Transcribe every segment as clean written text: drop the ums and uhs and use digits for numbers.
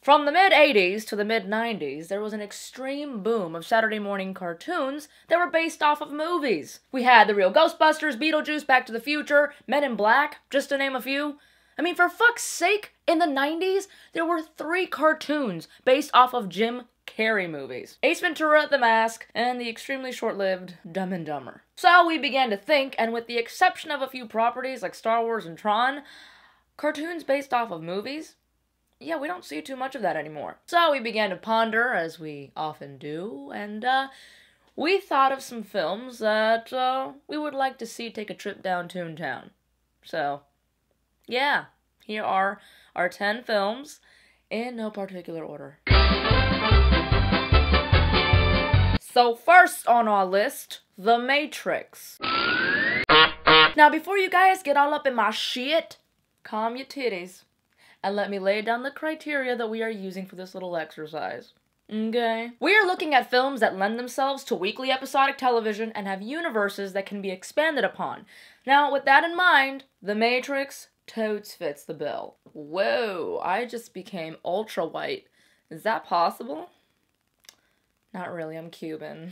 From the mid-80s to the mid-90s, there was an extreme boom of Saturday morning cartoons that were based off of movies. We had The Real Ghostbusters, Beetlejuice, Back to the Future, Men in Black, just to name a few. I mean, for fuck's sake, in the 90s, there were 3 cartoons based off of Jim Carrey movies. Ace Ventura, The Mask, and the extremely short-lived Dumb and Dumber. So we began to think, and with the exception of a few properties like Star Wars and Tron, cartoons based off of movies? Yeah, we don't see too much of that anymore. So we began to ponder, as we often do, and we thought of some films that we would like to see take a trip down Toontown. So, yeah, here are our 10 films in no particular order. So first on our list, The Matrix. Now before you guys get all up in my shit, calm your titties and let me lay down the criteria that we are using for this little exercise. Okay? We are looking at films that lend themselves to weekly episodic television and have universes that can be expanded upon. Now, with that in mind, The Matrix totes fits the bill. Whoa, I just became ultra white. Is that possible? Not really, I'm Cuban.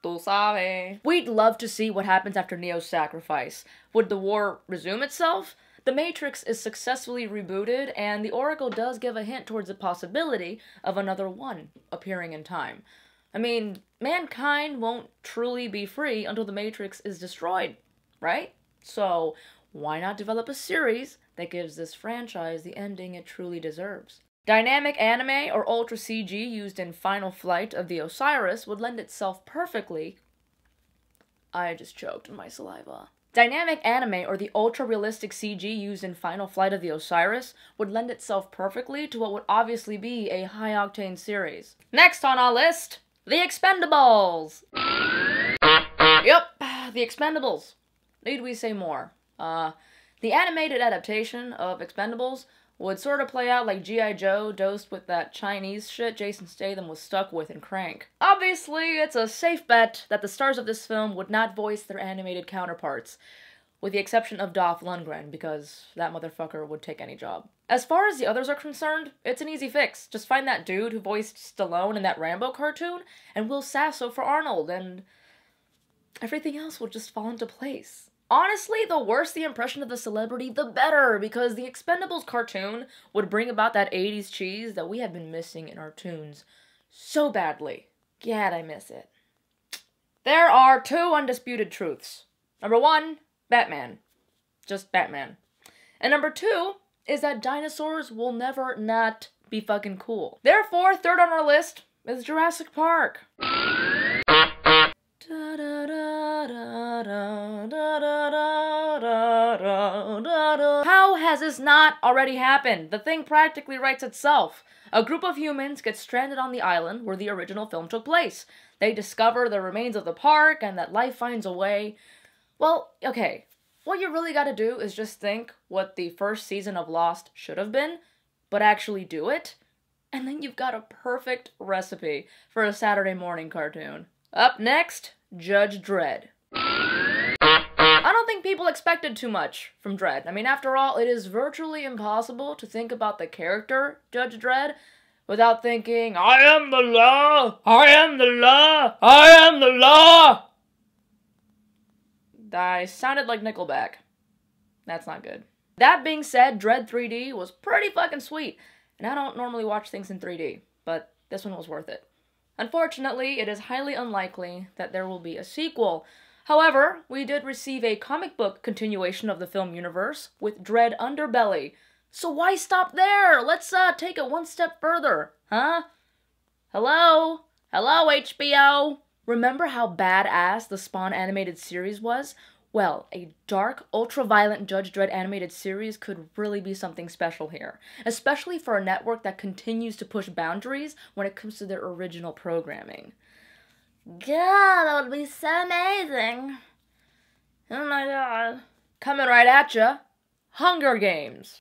Tu sabe. We'd love to see what happens after Neo's sacrifice. Would the war resume itself? The Matrix is successfully rebooted, and the Oracle does give a hint towards the possibility of another one appearing in time. I mean, mankind won't truly be free until the Matrix is destroyed, right? So, why not develop a series that gives this franchise the ending it truly deserves? Dynamic anime or Ultra CG used in Final Flight of the Osiris would lend itself perfectly... I just choked on my saliva. Dynamic anime or the ultra-realistic CG used in Final Flight of the Osiris would lend itself perfectly to what would obviously be a high-octane series. Next on our list, The Expendables! Yep, The Expendables. Need we say more? The animated adaptation of Expendables would sort of play out like G.I. Joe dosed with that Chinese shit Jason Statham was stuck with in Crank. Obviously, it's a safe bet that the stars of this film would not voice their animated counterparts, with the exception of Dolph Lundgren, because that motherfucker would take any job. As far as the others are concerned, it's an easy fix. Just find that dude who voiced Stallone in that Rambo cartoon, and Will Sasso for Arnold, and everything else will just fall into place. Honestly, the worse the impression of the celebrity, the better, because the Expendables cartoon would bring about that 80s cheese that we had been missing in our tunes so badly. Gad, I miss it. There are 2 undisputed truths. Number 1, Batman. Just Batman. And number 2 is that dinosaurs will never not be fucking cool. Therefore, third on our list is Jurassic Park. How has this not already happened? The thing practically writes itself. A group of humans get stranded on the island where the original film took place. They discover the remains of the park and that life finds a way. Well, okay, what you really gotta do is just think what the first season of Lost should have been, but actually do it, and then you've got a perfect recipe for a Saturday morning cartoon. Up next, Judge Dredd. I don't think people expected too much from Dredd. I mean, after all, it is virtually impossible to think about the character Judge Dredd without thinking, I am the law! I am the law! I am the law! I sounded like Nickelback. That's not good. That being said, Dredd 3D was pretty fucking sweet, and I don't normally watch things in 3D, but this one was worth it. Unfortunately, it is highly unlikely that there will be a sequel. However, we did receive a comic book continuation of the film universe with Dredd Underbelly. So why stop there? Let's take it one step further, huh? Hello? Hello, HBO? Remember how badass the Spawn animated series was? Well, a dark, ultra-violent Judge Dredd animated series could really be something special here, especially for a network that continues to push boundaries when it comes to their original programming. God, that would be so amazing. Oh my god. Coming right at ya, Hunger Games.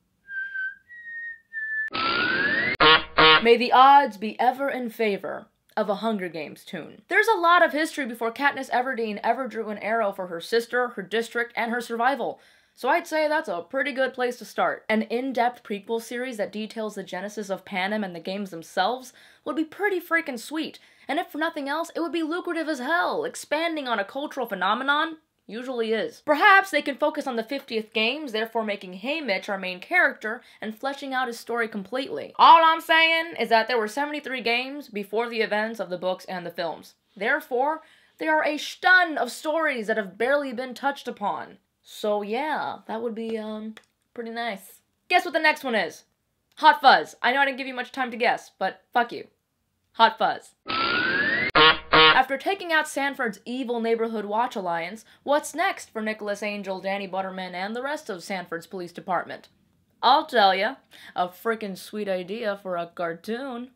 May the odds be ever in favor of a Hunger Games tune. There's a lot of history before Katniss Everdeen ever drew an arrow for her sister, her district, and her survival. So I'd say that's a pretty good place to start. An in-depth prequel series that details the genesis of Panem and the games themselves would be pretty freaking sweet. And if for nothing else, it would be lucrative as hell. Expanding on a cultural phenomenon usually is. Perhaps they can focus on the 50th games, therefore making Haymitch our main character and fleshing out his story completely. All I'm saying is that there were 73 games before the events of the books and the films. Therefore, there are a stun of stories that have barely been touched upon. So yeah, that would be, pretty nice. Guess what the next one is? Hot Fuzz. I know I didn't give you much time to guess, but fuck you. Hot Fuzz. After taking out Sanford's evil neighborhood watch alliance, what's next for Nicholas Angel, Danny Butterman, and the rest of Sanford's police department? I'll tell ya. A frickin' sweet idea for a cartoon.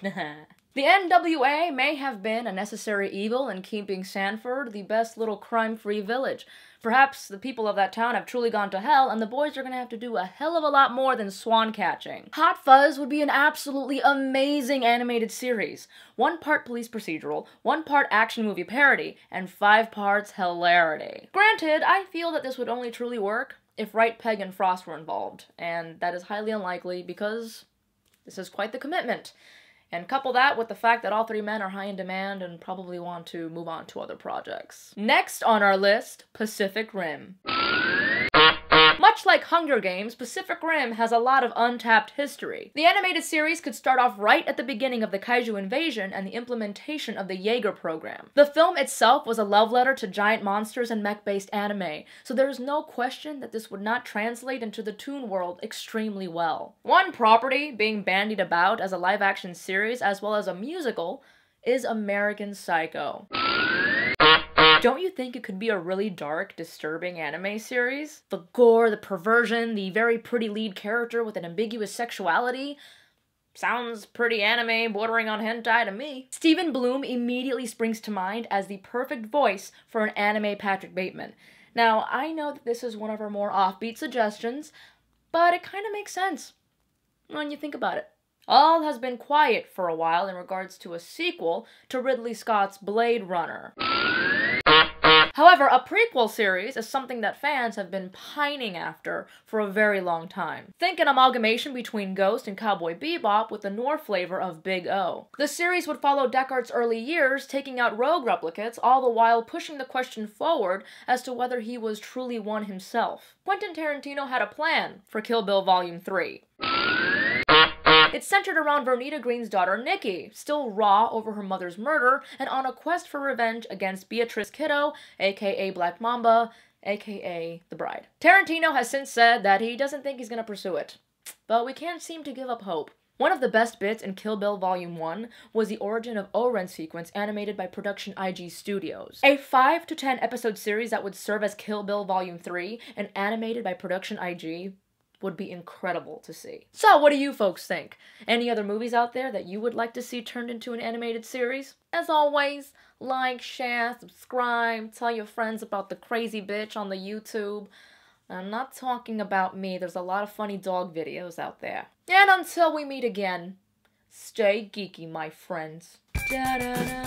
The NWA may have been a necessary evil in keeping Sanford the best little crime-free village. Perhaps the people of that town have truly gone to hell, and the boys are gonna have to do a hell of a lot more than swan catching. Hot Fuzz would be an absolutely amazing animated series. 1 part police procedural, 1 part action movie parody, and 5 parts hilarity. Granted, I feel that this would only truly work if Wright, Pegg, and Frost were involved, and that is highly unlikely because this is quite the commitment. And couple that with the fact that all 3 men are high in demand and probably want to move on to other projects. Next on our list, Pacific Rim. Much like Hunger Games, Pacific Rim has a lot of untapped history. The animated series could start off right at the beginning of the kaiju invasion and the implementation of the Jaeger program. The film itself was a love letter to giant monsters and mech-based anime, so there is no question that this would not translate into the toon world extremely well. One property being bandied about as a live-action series as well as a musical is American Psycho. Don't you think it could be a really dark, disturbing anime series? The gore, the perversion, the very pretty lead character with an ambiguous sexuality? Sounds pretty anime, bordering on hentai to me. Stephen Bloom immediately springs to mind as the perfect voice for an anime Patrick Bateman. Now, I know that this is one of our more offbeat suggestions, but it kind of makes sense when you think about it. All has been quiet for a while in regards to a sequel to Ridley Scott's Blade Runner. However, a prequel series is something that fans have been pining after for a very long time. Think an amalgamation between Ghost and Cowboy Bebop with the noir flavor of Big O. The series would follow Deckard's early years, taking out rogue replicates, all the while pushing the question forward as to whether he was truly one himself. Quentin Tarantino had a plan for Kill Bill Volume 3. It's centered around Vernita Green's daughter Nikki, still raw over her mother's murder and on a quest for revenge against Beatrice Kiddo, aka Black Mamba, aka the Bride. Tarantino has since said that he doesn't think he's gonna pursue it, but we can't seem to give up hope. One of the best bits in Kill Bill Volume 1 was the origin of O-Ren sequence animated by Production IG Studios. A 5 to 10 episode series that would serve as Kill Bill Volume 3 and animated by Production IG would be incredible to see. So what do you folks think? Any other movies out there that you would like to see turned into an animated series? As always, like, share, subscribe, tell your friends about the crazy bitch on the YouTube. I'm not talking about me, there's a lot of funny dog videos out there. And until we meet again, stay geeky, my friends. Da-da-da.